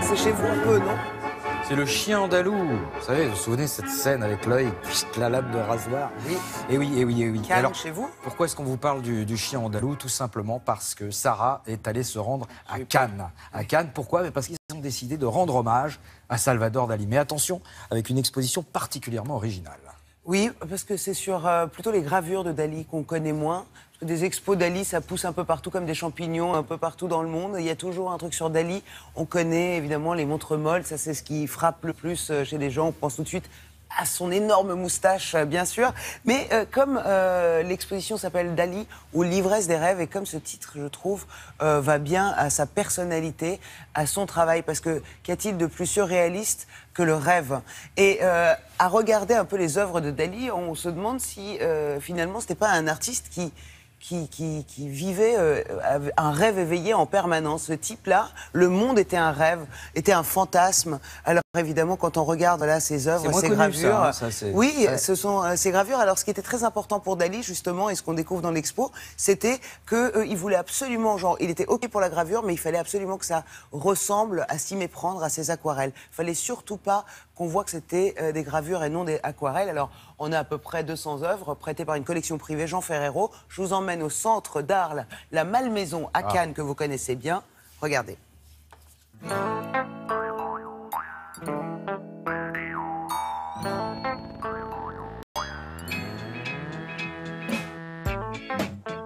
c'est chez vous un peu, non? C'est le chien andalou. Vous savez, vous vous souvenez de cette scène avec l'œil, la lame de rasoir? Oui. Et oui, et oui, et oui. Cannes, Alors, chez vous? pourquoi est-ce qu'on vous parle du chien andalou? Tout simplement parce que Sarah est allée se rendre à Cannes. À Cannes, pourquoi? Mais parce qu'ils ont décidé de rendre hommage à Salvador Dali. Mais attention, avec une exposition particulièrement originale. Oui, parce que c'est sur plutôt les gravures de Dali qu'on connaît moins. Parce que des expos Dali, ça pousse un peu partout comme des champignons, un peu partout dans le monde. Il y a toujours un truc sur Dali. On connaît évidemment les montres molles, ça c'est ce qui frappe le plus chez les gens. On pense tout de suite à son énorme moustache, bien sûr. Mais comme l'exposition s'appelle Dali ou l'ivresse des rêves, et comme ce titre, je trouve, va bien à sa personnalité, à son travail, parce que qu'y a-t-il de plus surréaliste que le rêve? Et à regarder un peu les œuvres de Dali, on se demande si finalement c'était pas un artiste qui vivait un rêve éveillé en permanence. Ce type-là, le monde était un rêve, était un fantasme. Alors évidemment, quand on regarde là ses œuvres, ses gravures, oui, ce sont ces gravures. Alors ce qui était très important pour Dali, justement, et ce qu'on découvre dans l'expo, c'était qu'il voulait absolument, genre, il était OK pour la gravure, mais il fallait absolument que ça ressemble à s'y méprendre à ses aquarelles. Il fallait surtout pas qu'on voit que c'était des gravures et non des aquarelles. Alors, on a à peu près 200 œuvres prêtées par une collection privée Jean Ferrero. Je vous emmène au centre d'art, la Malmaison à Cannes, que vous connaissez bien. Regardez.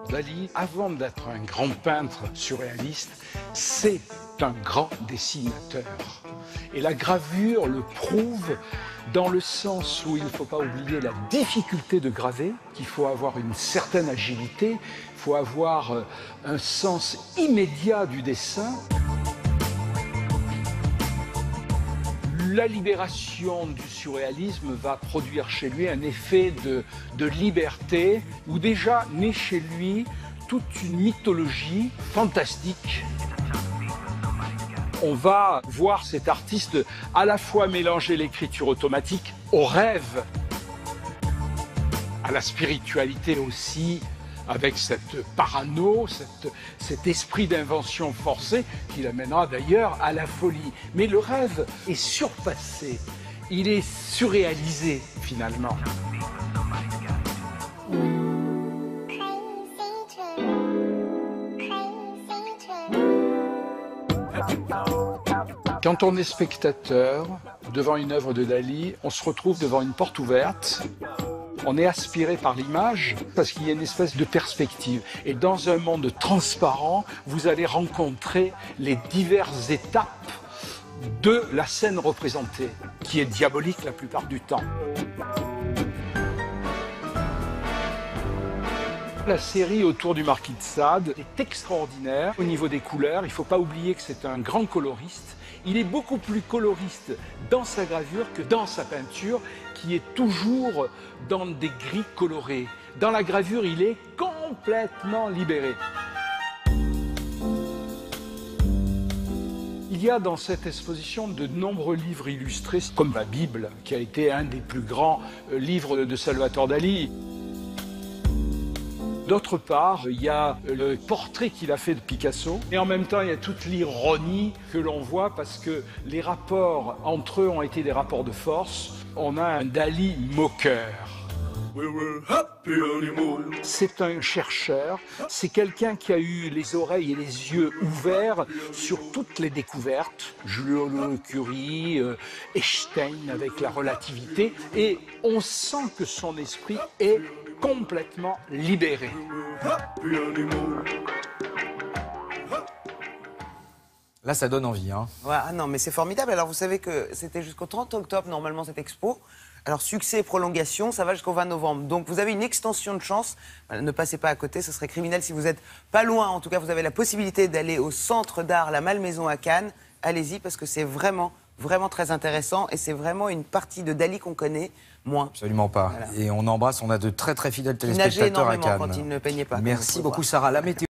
Dali, avant d'être un grand peintre surréaliste, c'est un grand dessinateur. Et la gravure le prouve dans le sens où il ne faut pas oublier la difficulté de graver, qu'il faut avoir une certaine agilité, il faut avoir un sens immédiat du dessin. La libération du surréalisme va produire chez lui un effet de liberté, où déjà naît chez lui toute une mythologie fantastique. On va voir cet artiste à la fois mélanger l'écriture automatique au rêve, à la spiritualité aussi, avec cette parano, cet esprit d'invention forcée qui l'amènera d'ailleurs à la folie. Mais le rêve est surpassé, il est surréalisé finalement. Quand on est spectateur devant une œuvre de Dali, on se retrouve devant une porte ouverte. On est aspiré par l'image parce qu'il y a une espèce de perspective. Et dans un monde transparent, vous allez rencontrer les diverses étapes de la scène représentée, qui est diabolique la plupart du temps. La série autour du Marquis de Sade est extraordinaire au niveau des couleurs. Il ne faut pas oublier que c'est un grand coloriste. Il est beaucoup plus coloriste dans sa gravure que dans sa peinture, qui est toujours dans des gris colorés. Dans la gravure, il est complètement libéré. Il y a dans cette exposition de nombreux livres illustrés, comme la Bible, qui a été un des plus grands livres de Salvador Dali. D'autre part, il y a le portrait qu'il a fait de Picasso. Et en même temps, il y a toute l'ironie que l'on voit parce que les rapports entre eux ont été des rapports de force. On a un Dali moqueur. C'est un chercheur, c'est quelqu'un qui a eu les oreilles et les yeux ouverts sur toutes les découvertes. Jules Curie, Einstein avec la relativité. Et on sent que son esprit est complètement libéré. Là, ça donne envie, hein. Ouais, ah non, mais c'est formidable. Alors, vous savez que c'était jusqu'au 30 octobre, normalement, cette expo. Alors, succès et prolongation, ça va jusqu'au 20 novembre. Donc, vous avez une extension de chance. Ne passez pas à côté, ce serait criminel si vous n'êtes pas loin. En tout cas, vous avez la possibilité d'aller au centre d'art, la Malmaison à Cannes. Allez-y, parce que c'est vraiment très intéressant. Et c'est vraiment une partie de Dali qu'on connaît moins. Absolument pas. Voilà. Et on embrasse, on a de très fidèles Il nageait téléspectateurs à énormément Cannes. quand il ne peignait pas. Merci beaucoup, Sarah. La météo.